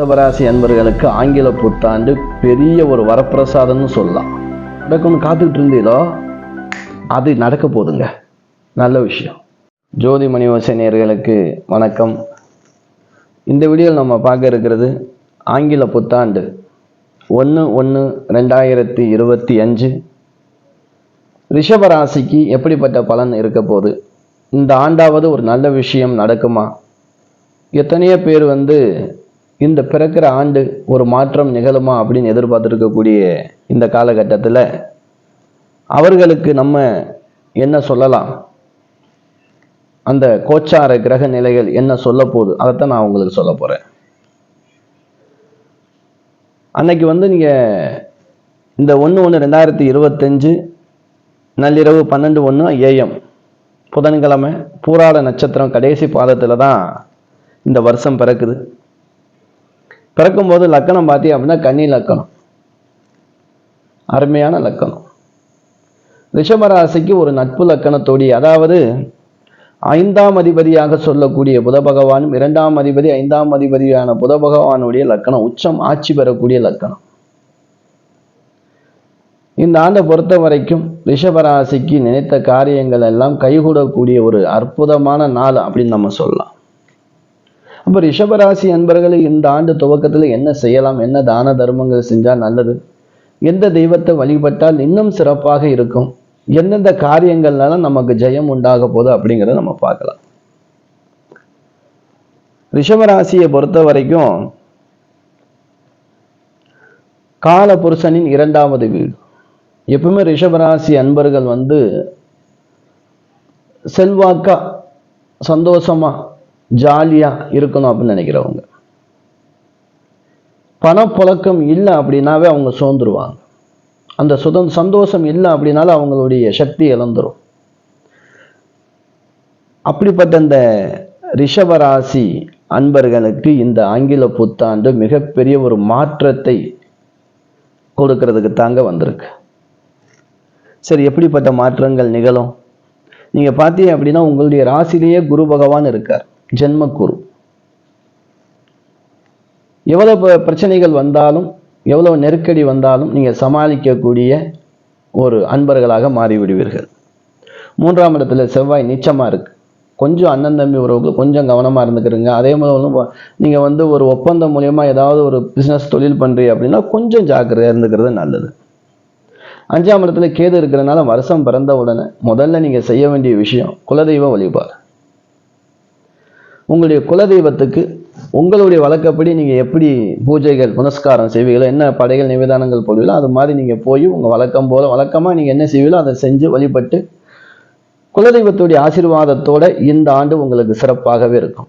ரிஷபராசி அன்பர்களுக்கு ஆங்கில புத்தாண்டு பெரிய ஒரு வரப்பிரசாதம்னு சொல்லலாம். நடக்கணும்னு காத்துக்கிட்டு இருந்தீங்களோ அது நடக்க போதுங்க. நல்ல விஷயம். ஜோதி மணிவசை நேயர்களுக்கு வணக்கம். இந்த வீடியோவில் நம்ம பார்க்க இருக்கிறது ஆங்கில புத்தாண்டு 1/1/2025 ரிஷபராசிக்கு எப்படிப்பட்ட பலன் இருக்க போகுது, இந்த ஆண்டாவது ஒரு நல்ல விஷயம் நடக்குமா, எத்தனையோ பேர் இந்த பிறக்கிற ஆண்டு ஒரு மாற்றம் நிகழுமா அப்படின்னு எதிர்பார்த்துருக்கக்கூடிய இந்த காலகட்டத்தில் அவர்களுக்கு நம்ம என்ன சொல்லலாம், அந்த கோச்சார கிரக நிலைகள் என்ன சொல்ல போகுது அதைத்தான் நான் உங்களுக்கு சொல்ல போகிறேன். அன்னைக்கு நீங்கள் இந்த 1/1/2025 நள்ளிரவு 12:01 AM புதன்கிழமை பூராட நட்சத்திரம் கடைசி பாதத்தில் தான் இந்த வருஷம் பிறக்குது. பிறக்கும்போது லக்கணம் பார்த்தீங்க அப்படின்னா கன்னி லக்கணம், அருமையான லக்கணம். ரிஷபராசிக்கு ஒரு நட்பு லக்கணத்தோடைய, அதாவது 5ஆம் அதிபதியாக சொல்லக்கூடிய புத பகவானும் 2ஆம் அதிபதி 5ஆம் அதிபதியான புத பகவானுடைய லக்கணம், உச்சம் ஆட்சி பெறக்கூடிய லக்கணம். இந்த ஆண்டை பொறுத்த வரைக்கும் ரிஷபராசிக்கு நினைத்த காரியங்கள் எல்லாம் கைகூடக்கூடிய ஒரு அற்புதமான நாள் அப்படின்னு நம்ம சொல்லலாம். அப்போ ரிஷபராசி அன்பர்கள் இந்த ஆண்டு துவக்கத்தில் என்ன செய்யலாம், என்ன தான தர்மங்கள் செஞ்சால் நல்லது, எந்த தெய்வத்தை வழிபட்டால் இன்னும் சிறப்பாக இருக்கும், எந்தெந்த காரியங்கள்னால நமக்கு ஜெயம் உண்டாக போகுது அப்படிங்கிறத நம்ம பார்க்கலாம். ரிஷபராசியை பொறுத்த வரைக்கும் கால புருஷனின் 2வது வீடு. எப்பவுமே ரிஷபராசி அன்பர்கள் செல்வாக்கா சந்தோஷமா ஜாலியா இருக்கணும் அப்படின்னு நினைக்கிறவங்க. பணப்புழக்கம் இல்லை அப்படின்னாவே அவங்க சோர்ந்துருவாங்க. அந்த சந்தோஷம் இல்லை அப்படின்னாலும் அவங்களுடைய சக்தி இழந்துரும். அப்படிப்பட்ட இந்த ரிஷபராசி அன்பர்களுக்கு இந்த ஆங்கில புத்தாண்டு மிகப்பெரிய ஒரு மாற்றத்தை கொடுக்கறதுக்கு தாங்க வந்திருக்கு. சரி, எப்படிப்பட்ட மாற்றங்கள் நிகழும் நீங்க பார்த்தீங்க அப்படின்னா, உங்களுடைய ராசிலேயே குரு பகவான் இருக்கார், ஜென்ம குரு. எவ்வளவு பிரச்சனைகள் வந்தாலும் எவ்வளவு நெருக்கடி வந்தாலும் நீங்க சமாளிக்கக்கூடிய ஒரு அன்பர்களாக மாறிவிடுவீர்கள். 3ஆம் இடத்துல செவ்வாய் நீச்சமா இருக்கு. கொஞ்சம் அண்ணன் தம்பி உறவுக்கு கொஞ்சம் கவனமா இருந்துக்கிறீங்க. அதே மாதிரி நீங்க ஒரு ஒப்பந்தம் மூலியமா ஏதாவது ஒரு பிசினஸ் தொழில் பண்றீங்க அப்படின்னா கொஞ்சம் ஜாக்கிரதையா இருந்துக்கிறது நல்லது. 5ஆம் இடத்துல கேது இருக்கிறதுனால வருஷம் பிறந்த உடனே முதல்ல நீங்க செய்ய வேண்டிய விஷயம் குலதெய்வ வழிபாடு. உங்களுடைய குலதெய்வத்துக்கு உங்களுடைய வழக்கப்படி நீங்க எப்படி பூஜைகள் புனஸ்காரம் செய்வீங்களோ, என்ன படைகள் நிவேதானங்கள் போடுவீங்களோ அது மாதிரி நீங்க போய் உங்க வழக்கம் போல வழக்கமா நீங்க என்ன செய்வீங்களோ அதை செஞ்சு வழிபட்டு குலதெய்வத்துடைய ஆசீர்வாதத்தோட இந்த ஆண்டு உங்களுக்கு சிறப்பாகவே இருக்கும்.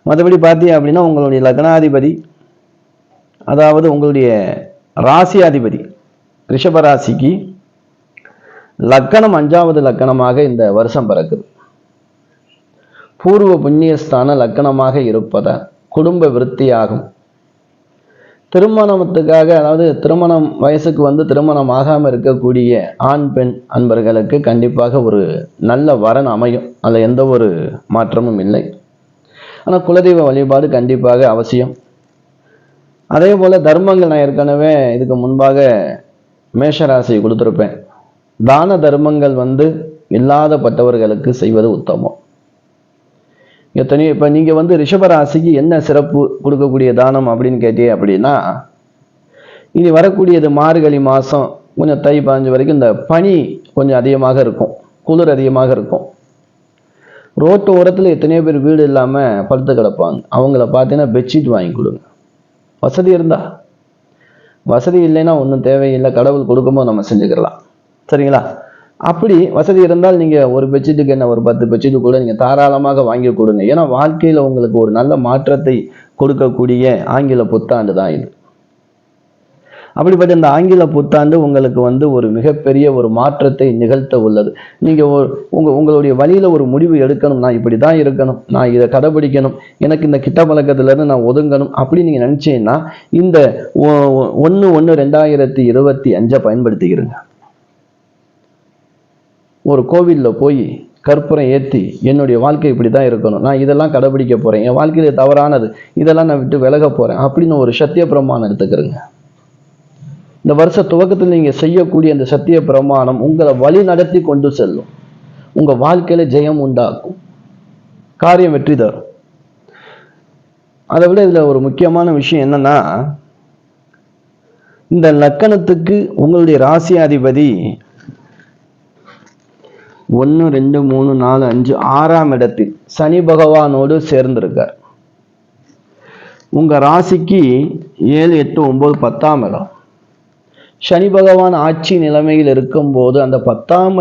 மற்றபடி பார்த்தீங்க அப்படின்னா, உங்களுடைய லக்னாதிபதி, அதாவது உங்களுடைய ராசியாதிபதி ரிஷபராசிக்கு லக்கணம் 5வது லக்கணமாக இந்த வருஷம் பிறக்குது. பூர்வ புண்ணியஸ்தான லக்கணமாக இருப்பதால் குடும்ப விருத்தியாகும். திருமணத்துக்காக, அதாவது திருமணம் வயசுக்கு திருமணம் ஆகாமல் இருக்கக்கூடிய ஆண் பெண் அன்பர்களுக்கு கண்டிப்பாக ஒரு நல்ல வரன் அமையும். அதில் எந்த ஒரு மாற்றமும் இல்லை. ஆனால் குலதெய்வ வழிபாடு கண்டிப்பாக அவசியம். அதே போல தர்மங்கள் நான் ஏற்கனவே இதுக்கு முன்பாக மேஷராசி கொடுத்துருப்பேன். தான தர்மங்கள் இல்லாதப்பட்டவர்களுக்கு செய்வது உத்தமம். எத்தனையோ இப்போ நீங்கள் ரிஷபராசிக்கு என்ன சிறப்பு கொடுக்கக்கூடிய தானம் அப்படின்னு கேட்டீங்க அப்படின்னா, இனி வரக்கூடியது மார்கழி மாதம் கொஞ்சம் தை 15 வரைக்கும் இந்த பனி கொஞ்சம் அதிகமாக இருக்கும், குளிர் அதிகமாக இருக்கும். ரோட்டு ஓரத்தில் எத்தனையோ பேர் வீடு இல்லாமல் படுத்து கிடப்பாங்க. அவங்கள பார்த்தீங்கன்னா பெட்ஷீட் வாங்கி கொடுங்க. வசதி இருந்தா, வசதி இல்லைன்னா ஒன்றும் தேவையில்லை, கடவுள் கொடுக்கும்போது நம்ம செஞ்சுக்கலாம். சரிங்களா? அப்படி வசதி இருந்தால் நீங்கள் ஒரு பெட்ஷீட்டுக்கு என்ன ஒரு 10 பெட்ஷீட்டு கூட நீங்கள் தாராளமாக வாங்கி கொடுங்க. ஏன்னா வாழ்க்கையில் உங்களுக்கு ஒரு நல்ல மாற்றத்தை கொடுக்கக்கூடிய ஆங்கில புத்தாண்டு தான் இது. அப்படிப்பட்ட இந்த ஆங்கில புத்தாண்டு உங்களுக்கு ஒரு மிகப்பெரிய ஒரு மாற்றத்தை நிகழ்த்த உள்ளது. நீங்கள் உங்களுடைய வழியில் ஒரு முடிவு எடுக்கணும். நான் இப்படி தான் இருக்கணும், நான் இதை கடைபிடிக்கணும், எனக்கு இந்த கிட்ட பழக்கத்திலேருந்து நான் ஒதுங்கணும் அப்படி நீங்கள் நினச்சிங்கன்னா இந்த 1/1/2025 பயன்படுத்திக்கிறீங்க. ஒரு கோவிலில் போய் கற்பூரம் ஏற்றி என்னுடைய வாழ்க்கை இப்படி தான் இருக்கணும், நான் இதெல்லாம் கடைபிடிக்க போகிறேன், என் வாழ்க்கையில் தவறானது இதெல்லாம் நான் விட்டு விலக போகிறேன் அப்படின்னு ஒரு சத்திய பிரமாணம் எடுத்துக்கிறேங்க. இந்த வருஷ துவக்கத்தில் நீங்கள் செய்யக்கூடிய அந்த சத்திய பிரமாணம் உங்களை வழி நடத்தி கொண்டு செல்லும். உங்கள் வாழ்க்கையில் ஜெயம் உண்டாக்கும், காரியம் வெற்றி தரும். அதை விட இதில் ஒரு முக்கியமான விஷயம் என்னன்னா, இந்த லக்கணத்துக்கு உங்களுடைய ராசியாதிபதி 1 2 3 4 5 6ஆம் இடத்தில் சனி பகவானோடு சேர்ந்திருக்கார். உங்க ராசிக்கு 7 8 9 10ஆம் இடம். சனி பகவான் ஆட்சி நிலைமையில் இருக்கும்போது அந்த 10ஆம்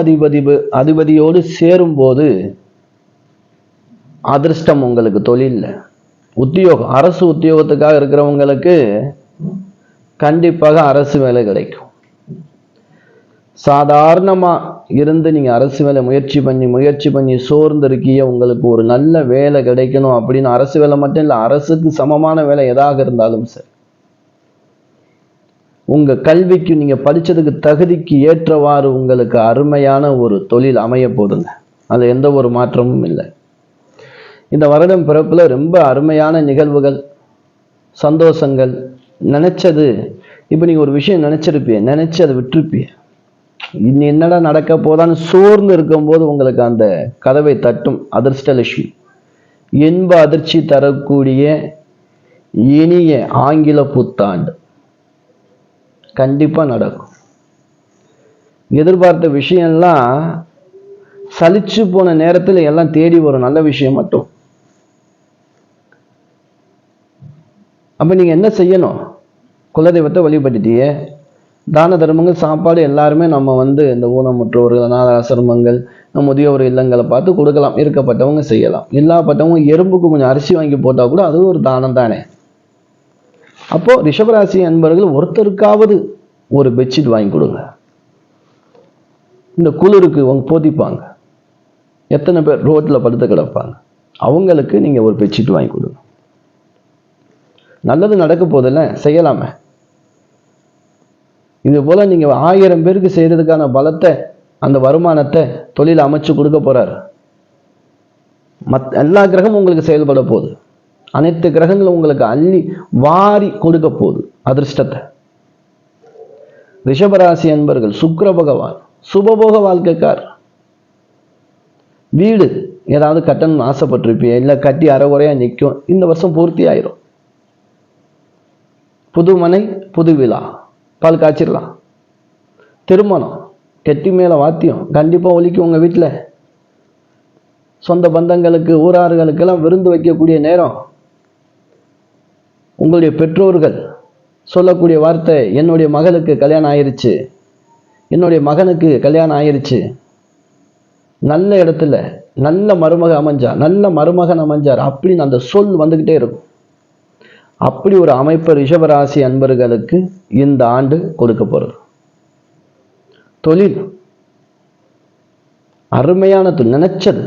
அதிபதியோடு சேரும்போது அதிர்ஷ்டம் உங்களுக்கு தொழில்ல, உத்தியோகம், அரசு உத்தியோகத்துக்காக இருக்கிறவங்களுக்கு கண்டிப்பாக அரசு வேலை கிடைக்கும். சாதாரணமா இருந்து நீங்க அரசு வேலை முயற்சி பண்ணி சோர்ந்து இருக்கீங்க, உங்களுக்கு ஒரு நல்ல வேலை கிடைக்கணும் அப்படின்னு, அரசு வேலை மட்டும் இல்லை, அரசுக்கு சமமான வேலை எதாக இருந்தாலும் சரி, உங்க கல்விக்கு நீங்க படிச்சதுக்கு தகுதிக்கு ஏற்றவாறு உங்களுக்கு அருமையான ஒரு தொழில் அமைய போதுங்க. அது எந்த ஒரு மாற்றமும் இல்லை. இந்த வருடம் பிறப்புல ரொம்ப அருமையான நிகழ்வுகள், சந்தோஷங்கள், நினைச்சது. இப்ப நீங்க ஒரு விஷயம் நினைச்சு அதை விட்டுருப்பிய, இனி என்னடா நடக்க போதான்னு சோர்ந்து இருக்கும்போது உங்களுக்கு அந்த கதவை தட்டும் அதிர்ஷ்டலட்சுமி. இன்ப அதிர்ச்சி தரக்கூடிய இனிய ஆங்கில புத்தாண்டு கண்டிப்பா நடக்கும். எதிர்பார்த்த விஷயம்லாம் சலிச்சு போன நேரத்தில் எல்லாம் தேடி வரும், நல்ல விஷயம் மட்டும். அப்ப நீங்க என்ன செய்யணும்? குலதெய்வத்தை வழிபட்டுட்டியே, தான தர்மங்கள், சாப்பாடு எல்லாருமே நம்ம இந்த ஊனமுற்றோர்கள், அநாத ஆசிரமங்கள், முதியோர் இல்லங்களை பார்த்து கொடுக்கலாம். இருக்கப்பட்டவங்க செய்யலாம், இல்லாப்பட்டவங்க எறும்புக்கு கொஞ்சம் அரிசி வாங்கி போட்டா கூட அது ஒரு தானம் தானே. அப்போ ரிஷபராசி அன்பர்கள் ஒருத்தருக்காவது ஒரு பெட்ஷீட் வாங்கி கொடுங்க. இந்த குளிருக்கு அவங்க போதிப்பாங்க, எத்தனை பேர் ரோட்ல படுத்து கிடப்பாங்க, அவங்களுக்கு நீங்க ஒரு பெட்ஷீட் வாங்கி கொடுங்க. நல்லது நடக்க போதில்ல, செய்யலாமே. இது போல நீங்க 1000 பேருக்கு செய்யறதுக்கான பலத்தை, அந்த வருமானத்தை தொழில் அமைச்சு கொடுக்க போறாரு. எல்லா கிரகமும் உங்களுக்கு செயல்பட போகுது. அனைத்து கிரகங்களும் உங்களுக்கு அள்ளி வாரி கொடுக்க போகுது அதிர்ஷ்டத்தை. ரிஷபராசி அன்பர்கள், சுக்கிர பகவான் சுபபோக வாழ்க்கைக்கார். வீடு ஏதாவது கட்டணும்னு ஆசைப்பட்டிருப்பிய, இல்லை கட்டி அரைகுறையா நிற்கும், இந்த வருஷம் பூர்த்தி ஆயிரும். புது மனை, புது விழா, பால் காய்ச்சிடலாம். திருமணம், கெட்டி மேல வாத்தியம் கண்டிப்பா ஒலிக்கும் உங்க வீட்டில். சொந்த பந்தங்களுக்கு, ஊரார்களுக்கெல்லாம் விருந்து வைக்கக்கூடிய நேரம். உங்களுடைய பெற்றோர்கள் சொல்லக்கூடிய வார்த்தை, என்னுடைய மகளுக்கு கல்யாணம் ஆயிருச்சு, என்னுடைய மகனுக்கு கல்யாணம் ஆயிருச்சு, நல்ல இடத்துல நல்ல மருமக அமைஞ்சா, நல்ல மருமகன் அமைஞ்சார் அப்படின்னு அந்த சொல் வந்துகிட்டே இருக்கும். அப்படி ஒரு அமைப்பு ரிஷபராசி அன்பர்களுக்கு இந்த ஆண்டு கொடுக்க போறது. தொழில் அருமையான தொழில், நினைச்சது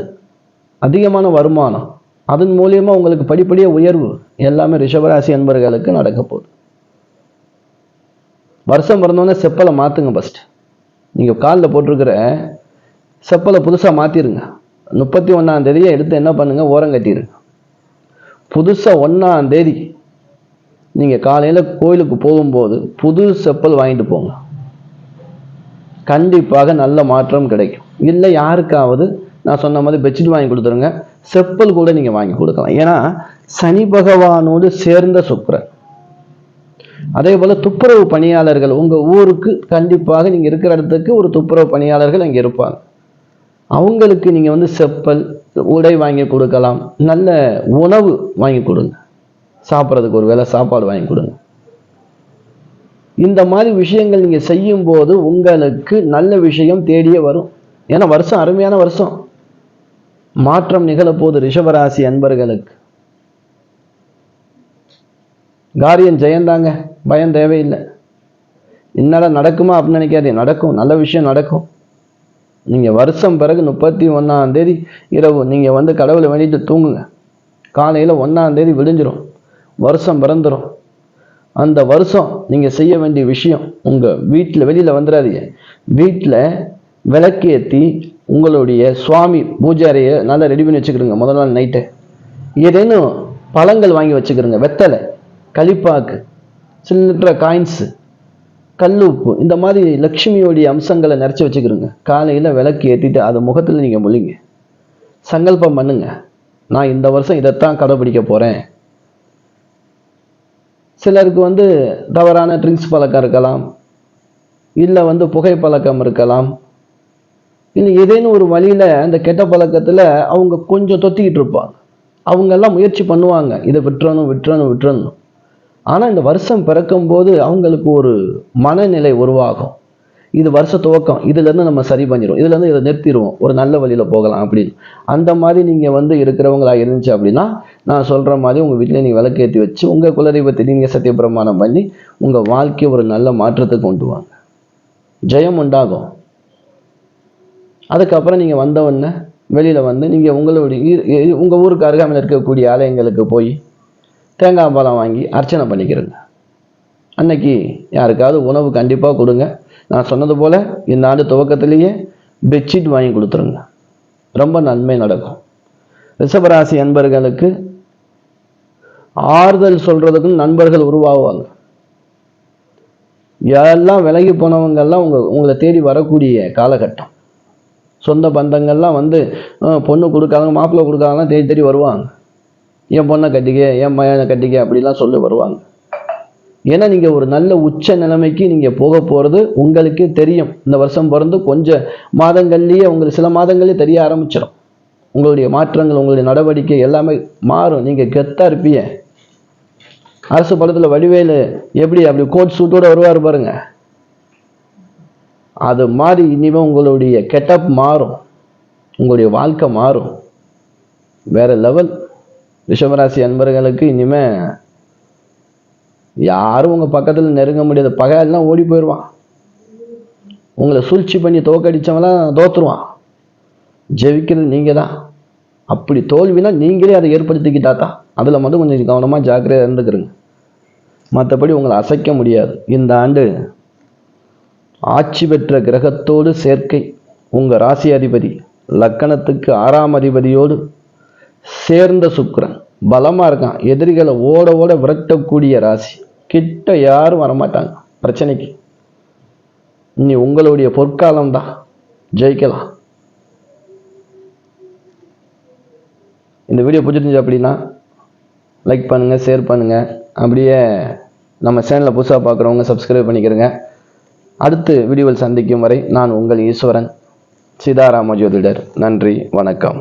அதிகமான வருமானம், அதன் மூலியமா உங்களுக்கு படிப்படிய உயர்வு எல்லாமே ரிஷபராசி அன்பர்களுக்கு நடக்க போகுது. வருஷம் பிறந்தோன்னே செப்பலை மாத்துங்க. ஃபர்ஸ்ட் நீங்க காலில் போட்டிருக்கிற செப்பலை புதுசா மாத்திருங்க. 31ஆம் தேதியை எடுத்து என்ன பண்ணுங்க, ஓரம் கட்டிடுங்க. புதுசா 1ஆம் தேதி நீங்க காலையில கோயிலுக்கு போகும்போது புது செப்பல் வாங்கிட்டு போங்க. கண்டிப்பாக நல்ல மாற்றம் கிடைக்கும். இல்லை யாருக்காவது நான் சொன்ன மாதிரி பெட்ஷீட் வாங்கி கொடுத்துருங்க, செப்பல் கூட நீங்க வாங்கி கொடுக்கலாம். ஏன்னா சனி பகவானோடு சேர்ந்த சுக்கிரன். அதே போல துப்புரவு பணியாளர்கள், உங்க ஊருக்கு கண்டிப்பாக நீங்க இருக்கிற இடத்துக்கு ஒரு துப்புரவு பணியாளர்கள் அங்கே இருப்பாங்க. அவங்களுக்கு நீங்க செப்பல், உடை வாங்கி கொடுக்கலாம். நல்ல உணவு வாங்கி கொடுங்க, சாப்பிட்றதுக்கு ஒரு வேளை சாப்பாடு வாங்கி கொடுங்க. இந்த மாதிரி விஷயங்கள் நீங்க செய்யும் போது உங்களுக்கு நல்ல விஷயம் தேடியே வரும். ஏன்னா வருஷம் அருமையான வருஷம், மாற்றம் நிகழப்போது ரிஷபராசி அன்பர்களுக்கு. காரியம் ஜெயந்தாங்க, பயம் தேவையில்லை. என்னடா நடக்குமா அப்படின்னு நினைக்காதீங்க, நடக்கும், நல்ல விஷயம் நடக்கும். நீங்க வருஷம் பிறகு 31ஆம் தேதி இரவு நீங்க கடவுளை வேண்டிட்டு தூங்குங்க. காலையில 1ஆம் தேதி விடிஞ்சிரும், வருஷம் பிறந்துடும். அந்த வருஷம் நீங்க செய்ய வேண்டிய விஷயம், உங்க வீட்டில் வெளியில வந்துடாதீங்க. வீட்டில் விளக்கேற்றி உங்களுடைய சுவாமி பூஜை அறையை நல்லா ரெடி பண்ணி வச்சுக்கிறோங்க. முதல் நாள் நைட்டு ஏதேனும் பழங்கள் வாங்கி வச்சுக்கிறோங்க. வெத்தலை, களிப்பாக்கு, சில்ற காயின்ஸு, கல் உப்பு, இந்த மாதிரி லட்சுமியோடைய அம்சங்களை நிறைச்சி வச்சுக்கிறோங்க. காலையில் விளக்கு ஏற்றிட்டு அது முகத்தில் நீங்கள் முழிங்க. சங்கல்பம் பண்ணுங்க, நான் இந்த வருஷம் இதைத்தான் கடைபிடிக்க போகிறேன். சிலருக்கு தவறான ட்ரிங்க்ஸ் பழக்கம் இருக்கலாம், இல்லை புகை பழக்கம் இருக்கலாம், இல்லை ஏதேனும் ஒரு வழியில் அந்த கெட்ட பழக்கத்தில் அவங்க கொஞ்சம் தொத்திக்கிட்டு இருப்பாங்க. அவங்கெல்லாம் முயற்சி பண்ணுவாங்க, இதை விட்டுறணும். ஆனால் இந்த வருஷம் பிறக்கும் போது அவங்களுக்கு ஒரு மனநிலை உருவாகும். இது வருஷ துவக்கம், இதுலேருந்து நம்ம சரி பண்ணிடுவோம், இதுலேருந்து இதை நிறுத்திடுவோம், ஒரு நல்ல வழியில் போகலாம் அப்படின்னு. அந்த மாதிரி நீங்கள் இருக்கிறவங்களா இருந்துச்சு அப்படின்னா, நான் சொல்கிற மாதிரி உங்கள் வீட்டில் நீங்கள் விளக்கேற்றி வச்சு உங்கள் குலதெய்வத்தை நீங்கள் சத்தியப்பிரமாணம் பண்ணி உங்கள் வாழ்க்கையை ஒரு நல்ல மாற்றத்துக்கு கொண்டு வாங்க. ஜெயம் உண்டாகும். அதுக்கப்புறம் நீங்கள் வந்தவொடனே வெளியில் நீங்கள் உங்கள் ஊருக்கு அருகாமையில் இருக்கக்கூடிய ஆலயங்களுக்கு போய் தேங்காய் பழம் வாங்கி அர்ச்சனை பண்ணிக்கிறேங்க. அன்னைக்கு யாருக்காவது உணவு கண்டிப்பாக கொடுங்க. நான் சொன்னது போல் இந்த ஆண்டு துவக்கத்திலேயே பெட்ஷீட் வாங்கி கொடுத்துருங்க. ரொம்ப நன்மை நடக்கும். ரிஷபராசி அன்பர்களுக்கு ஆறுதல் சொல்கிறதுக்கும் நண்பர்கள் உருவாகுவாங்க. எல்லாம் விலகி போனவங்கெல்லாம் உங்களை தேடி வரக்கூடிய காலகட்டம். சொந்த பந்தங்கள்லாம் பொண்ணு கொடுக்காதவங்க, மாப்பிள்ளை கொடுக்காதவங்களாம் தேடி வருவாங்க. என் பொண்ணை கட்டிக்க, என் பையனை கட்டிக்க அப்படிலாம் சொல்லி வருவாங்க. ஏன்னா நீங்கள் ஒரு நல்ல உச்ச நிலைமைக்கு நீங்கள் போக போகிறது உங்களுக்கே தெரியும். இந்த வருஷம் பிறந்து கொஞ்சம் மாதங்கள்லேயே சில மாதங்கள்லேயே தெரிய ஆரம்பிச்சிடும். உங்களுடைய மாற்றங்கள், உங்களுடைய நடவடிக்கை எல்லாமே மாறும். நீங்கள் கெத்தாக இருப்பீங்க. அரசு படத்தில் வடிவேலு அப்படி கோட் சூட்டோடு வருவார் பாருங்க, அது மாதிரி இனிமேல் உங்களுடைய கெட்டப் மாறும், உங்களுடைய வாழ்க்கை மாறும். வேற லெவல். ரிஷபராசி அன்பர்களுக்கு இனிமே யாரும் உங்கள் பக்கத்தில் நெருங்க முடியாது. பகையெல்லாம் ஓடி போயிடுவான். உங்களை சூழ்ச்சி பண்ணி தோக்கடிச்சவங்களாம் தோத்துருவான். ஜெயிக்கிறது நீங்கள் தான். அப்படி தோல்வினா நீங்களே அதை ஏற்படுத்திக்கிட்டா தான். அதில் மட்டும் கொஞ்சம் கவனமாக ஜாக்கிரதையாக இருந்துக்கிறங்க. மற்றபடி உங்களை அசைக்க முடியாது. இந்த ஆண்டு ஆட்சி பெற்ற கிரகத்தோடு சேர்க்கை. உங்கள் ராசி அதிபதி லக்கணத்துக்கு 6ஆம் அதிபதியோடு சேர்ந்த சுக்கிரன் பலமாக இருக்கான். எதிரிகளை ஓட ஓட விரட்டக்கூடிய ராசி. கிட்ட யாரும் வரமாட்டாங்க பிரச்சனைக்கு. இனி உங்களுடைய பொற்காலம்தான். ஜெயிக்கலாம். இந்த வீடியோ பிடிச்சிருந்துச்சு அப்படின்னா லைக் பண்ணுங்கள், ஷேர் பண்ணுங்கள். அப்படியே நம்ம சேனலில் புதுசாக பார்க்குறவங்க சப்ஸ்கிரைப் பண்ணிக்கிறங்க. அடுத்து வீடியோவில் சந்திக்கும் வரை நான் உங்கள் ஈஸ்வரன், சீதாராம ஜோதிடர். நன்றி, வணக்கம்.